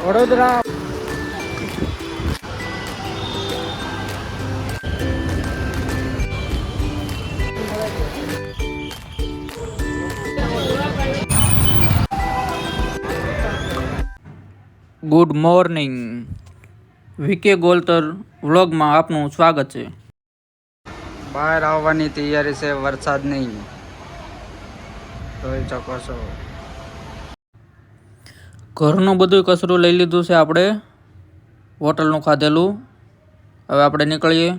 Vadodara good morning. VK Goltar વ્લોગમાં આપનું સ્વાગત છે. બહાર આવવાની તૈયારી છે, વરસાદ નહીં જોઈ શકો છો. ઘરનું બધું કચરું લઈ લીધું છે આપણે, હોટલનું ખાધેલું. હવે આપણે નીકળીએ.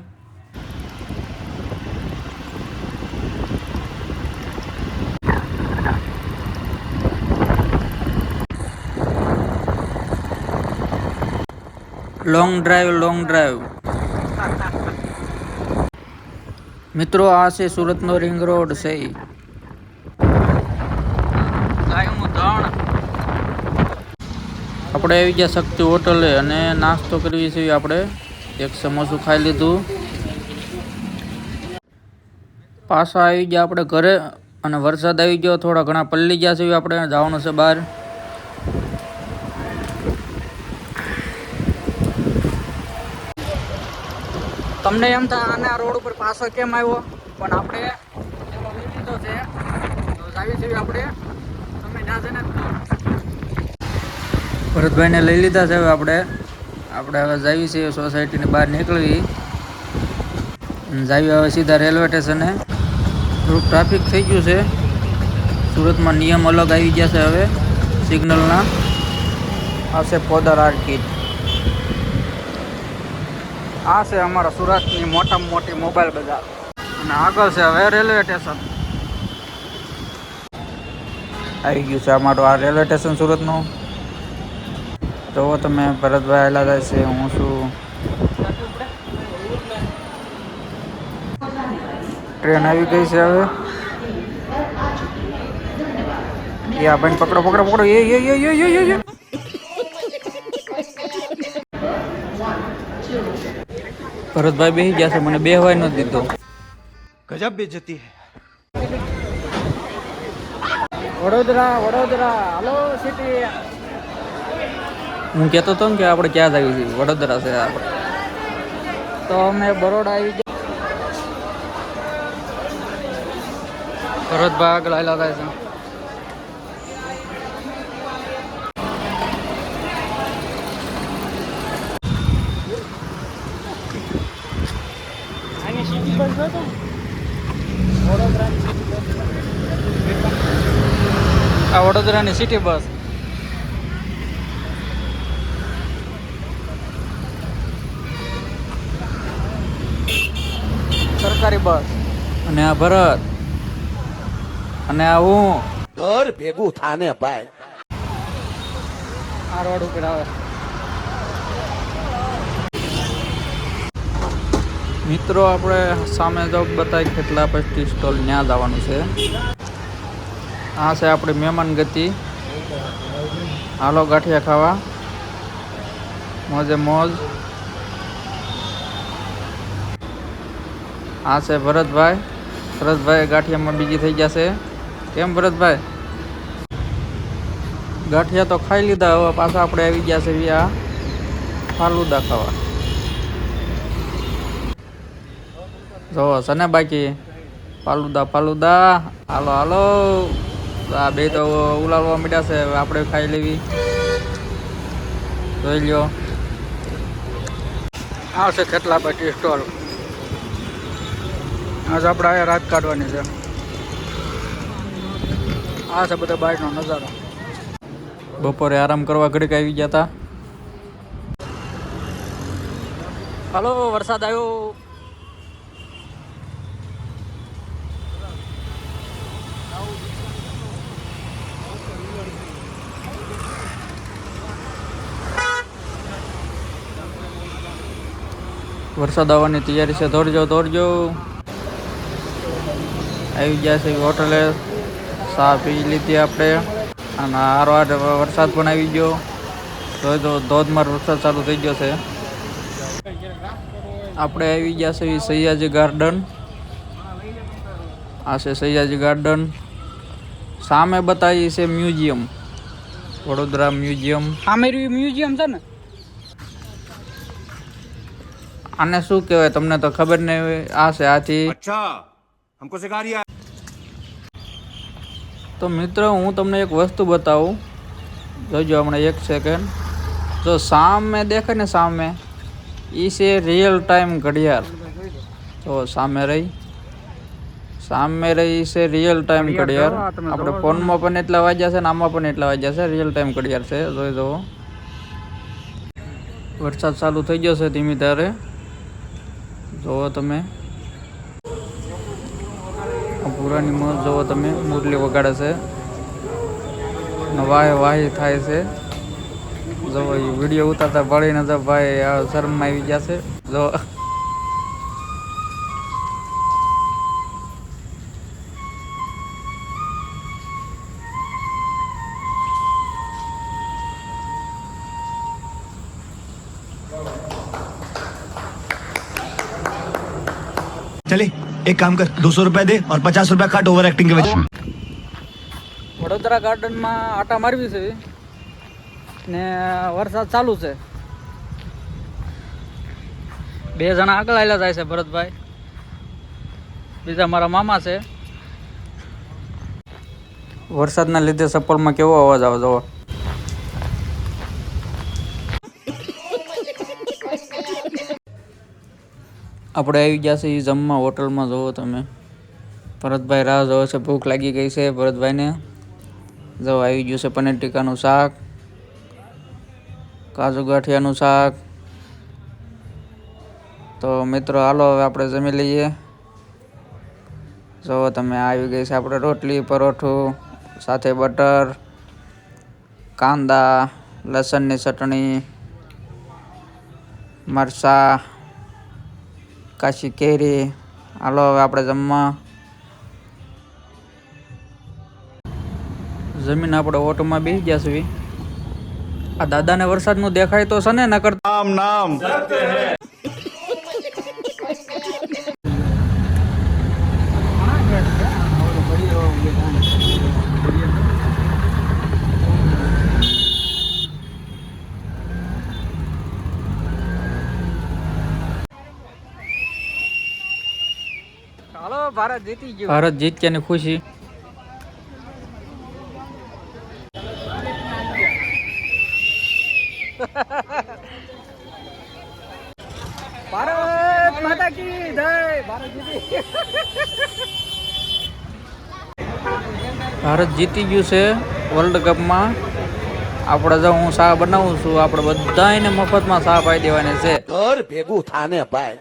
Long drive. મિત્રો, આ છે સુરતનો રિંગ રોડ છે. આપણે આવી ગયા શક્તિ હોટલે અને નાસ્તો કરવી છે. આપણે એક સમોસું ખાઈ લીધું. પાછા આવી ગયા આપણે ઘરે અને વરસાદ આવી ગયો, થોડા ઘણા પલળી ગયા છે. આપણે જવાનું છે બહાર. તમને એમ થાય આને આ રોડ ઉપર પાછો કેમ આવ્યો, પણ આપણે એનો લઈ લીધો છે. તો આવી છે આપણે, તમે ના જઈને ભરતભાઈને લઈ લીધા છે. હવે આપણે હવે જાવી છીએ સોસાયટીની બહાર નીકળવી. જાવી હવે સીધા રેલવે સ્ટેશને. થોડુંક ટ્રાફિક થઈ ગયું છે. સુરતમાં નિયમ અલગ આવી ગયા છે હવે સિગ્નલના. આ છે પોદર આર્કેડ. આ છે અમારા સુરતની મોટામાં મોટી મોબાઈલ બજાર અને આગળ છે હવે રેલવે સ્ટેશન. આવી ગયું છે અમારું આ રેલવે સ્ટેશન સુરતનું. જોવો તમે, ભરતભાઈ આવેલા જાય છે, હું છું. ટ્રેન આવી ગઈ છે હવે. આ ભાઈ પકડો. એ ભરતભાઈ બેસી ગયા છે, મને બેહવાય નથી દીધો. ગજબ બેઇજ્જતી હે. વડોદરા હાલો સિટી. હું કહેતો હતો ને કે આપણે ક્યાં આવી છીએ, વડોદરા છે આપણે. તો અમે બરોડા આવી ગયા. ભરતભાઈ આગળ આવેલા થાય છે. આ વડોદરાની સિટી બસ. સરકારી બસ. અને આ ભરત અને આ હું ઘર ભેગું થાને ભાઈ. આ રોડ ઉપર આવે. મિત્રો, આપણે સામે જો બતાવી કેટલા પછી સ્ટોલ ત્યાં જવાનું છે. આ છે આપણી મહેમાન ગતિ. હાલો ગાંઠિયા ખાવા, મોજે મોજ. આ છે ભરતભાઈ ગાંઠિયામાં બીજી થઈ જશે. કેમ ભરતભાઈ? ગાંઠિયા તો ખાઈ લીધા, હવે પાછા આપણે આવી ગયા છે આ ફાલુદા ખાવા. જો છે ને બાકી ફાલુદા. હાલો. આ બે તો ઉલાળવા મીડ્યા છે, હવે આપણે ખાઈ લેવી. જોઈ લ્યો. આ છે કેટલા બધી સ્ટોલ. આજ આપણે અહીંયા રાત કાઢવાની છે. આ છે બધા બહારનો નજારો. બપોરે આરામ કરવા ઘડીક આવી ગયા હતા. હાલો, વરસાદ આવ્યો. વરસાદ આવવાની તૈયારી છે. દોડજો. આવી ગયા છે હોટલે. ચા પી લીધી આપણે અને હારો વરસાદ પણ આવી ગયો. તો ધોધમાર વરસાદ ચાલુ થઈ ગયો છે. આપણે આવી ગયા છે સૈયાજી ગાર્ડન. આ છે સૈયાજી ગાર્ડન. સામે બતાવી છે મ્યુઝિયમ. વડોદરા મ્યુઝિયમ. આ મેરું મ્યુઝિયમ છે ને. આને શું કહેવાય તમને તો ખબર નહીં હોય. આ છે હાથી. अच्छा हमको सिखा रिया તો મિત્રો હું તમને એક વસ્તુ બતાવું, જોજો હમણાં એક સેકન્ડ. જો સામે દેખાય ને, સામે એ છે રિયલ ટાઈમ ઘડિયાળ. તો સામે રહી છે રિયલ ટાઈમ ઘડિયાળ. આપણે ફોનમાં પણ એટલા વાગ્યા છે ને આમાં પણ એટલા વાગ્યા છે. રિયલ ટાઈમ ઘડિયાળ છે. જોઈ જુઓ. વરસાદ ચાલુ થઈ ગયો છે ધીમી ધારે. જુઓ તમે પુરાની મોજ જુઓ તમે. મુરલી વગાડે છે ને વાહી થાય છે. જો વિડીયો ઉતારતા ભળીને તો ભાઈ શરમમાં આવી ગયા છે. જો चले एक काम कर 200 रुपया दे और 50 रुपया काट ओवर एक्टिंग के वजह વડોદરા ગાર્ડનમાં આટા મારવી છે ને વરસાદ ચાલુ છે. બે જણા આગળ આવેલા જાય છે, ભરતભાઈ, બીજા મારા મામા છે. વરસાદના લીધે ચપ્પલમાં કેવો અવાજ આવે જવો. આપણે આવી ગયા છે એ જમવા હોટલમાં. જુઓ તમે ભરતભાઈ રાહ જોવે છે. ભૂખ લાગી ગઈ છે ભરતભાઈને. જો આવી ગયું છે પનીર ટીકાનું શાક, કાજુ ગાંઠિયાનું શાક. તો મિત્રો હાલો હવે આપણે જમી લઈએ. જો તમે આવી ગઈ છે આપણે રોટલી, પરોઠું સાથે બટર, કાંદા, લસણની ચટણી, મરચાં, કાચી કેરી. હાલો હવે આપણે જમવા. જમીન આપણે ઓટોમાં બેસી ગયા છીએ. આ દાદાને વરસાદનું દેખાય તો છે ને, ન કરતા नाम नाम હાલો, ભારત જીતી ગયું. ભારત જીત્યાની ખુશી. ભારત માતા કી જય. ભારત જીતી. ભારત જીતી ગયું છે વર્લ્ડ કપમાં. આપણે જો હું શાહ બનાવું છું, આપણે બધાને મફતમાં શાહ પાઈ દેવાની છે. घर भेगू थाने भाई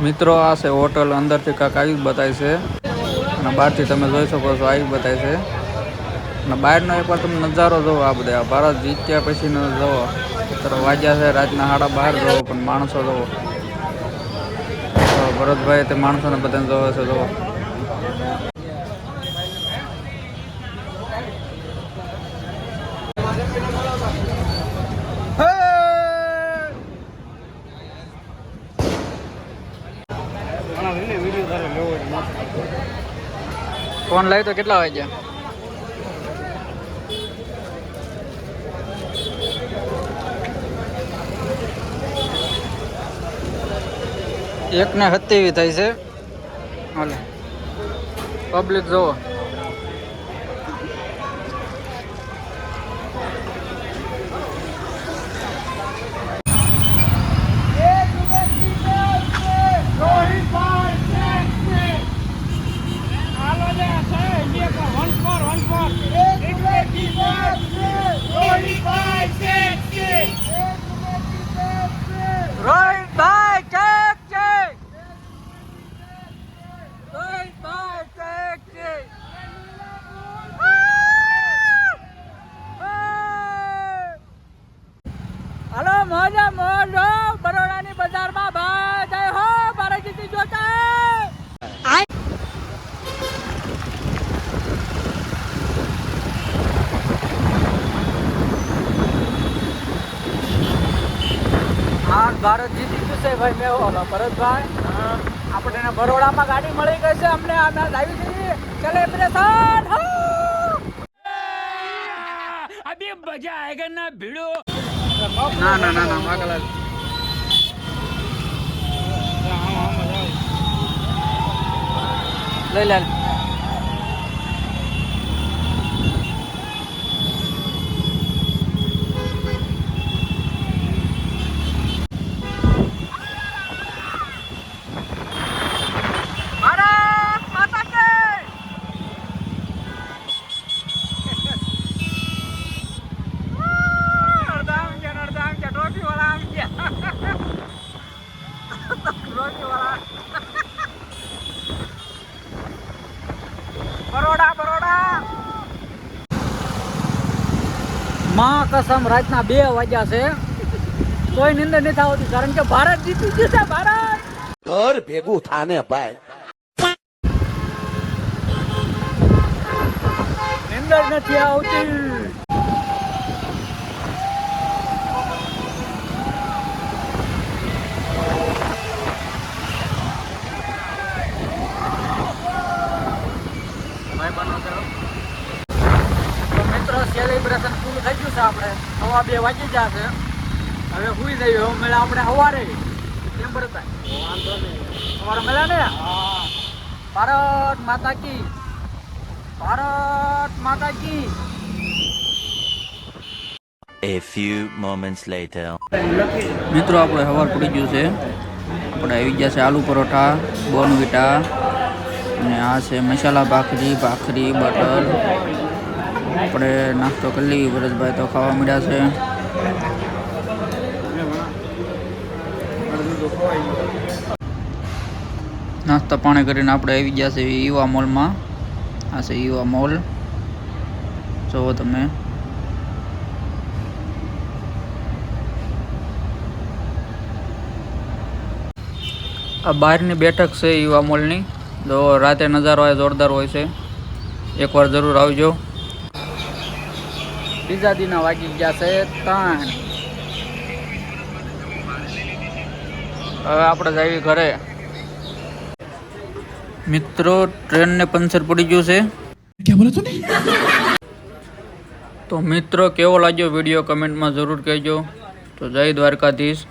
મિત્રો આ છે હોટલ. અંદરથી કાંક આવી જ બતાય છે અને બહારથી તમે જોઈ શકો છો આવી બતાય છે. અને બહારનો એકવાર તમે નજારો જોવો. આ બધા ભારત જીત્યા પછીનો જોવો. અત્યારે વાગ્યા છે રાતના 12:30. જોવો પણ માણસો જોવો. ભરતભાઈ તે માણસોને બધાને જોવે છે. જોવો ફોન લાવી તો કેટલા વાગ્યા? એકને 27 થાય છે. હાલો પબ્લિક જોવો. હાલો મોજા મોજો બરોડાની બજારમાં ભાઈ જય હો ભારત જીતી જોતા. આ ભારત જીતી ગયું છે ભાઈ. મેં ઓલો ભરતભાઈ આપણે એને બરોડામાં ગાડી મળી ગઈ છે અમને. અમે આવી હતી સેલિબ્રેશન. અભી મજા આયેગા ના ભીડો. ના ના ના ના માગલા લઈ લે. ભારત માતા કે અડધામ કે ટ્રોફી વાળા આવી ગયા. ટ્રોફી વાળા બરોડા બરોડા. માં કસમ રાતના 2 વાગ્યા છે કોઈ નિંદર નથી આવતી કારણ કે ભારત જીતી ગયું છે. ભારત ઘર ભેગું થાને ભાઈ. નિંદર નથી આવતી. તો મિત્રો સેલિબ્રેશન પૂરું થઈ ગયું છે. આપણે સવા 2 વાગી ગયા છે. હવે સુઈ જઈએ. હવે મેળા આપણે સવારે કેમ ભરતા વાંધો નહીં. સવારે મેળા ને ભારત માતા કી. ભારત માતા કી. A few moments later. મિત્રો આપણે સવાર પડી ગયું છે. આપણે આવી ગયા છે આલુ પરોઠા, બોર્નવિટા અને આ છે મસાલા ભાખરી, ભાખરી બટર. આપણે નાસ્તો કરી લઈએ. ભરતભાઈ તો ખાવા મળ્યા છે. નાસ્તા પાણી કરીને આપણે આવી ગયા છે યુવા મોલમાં. આ છે યુવા મોલ, જુઓ તમે. આ બહારની બેઠક છે યુવા મોલની. જો રાતે નજારો હોય જોરદાર હોય છે. એકવાર જરૂર આવજો. બીજા દિના વાગી ગયા છે 3. હવે આપણે જઈએ ઘરે. મિત્રો ટ્રેનને પંચર પડી ગયું છે. क्या बोला तूने? તો મિત્રો કેવો લાગ્યો વિડીયો કમેન્ટમાં જરૂર કહેજો. તો જય દ્વારકાધીશ.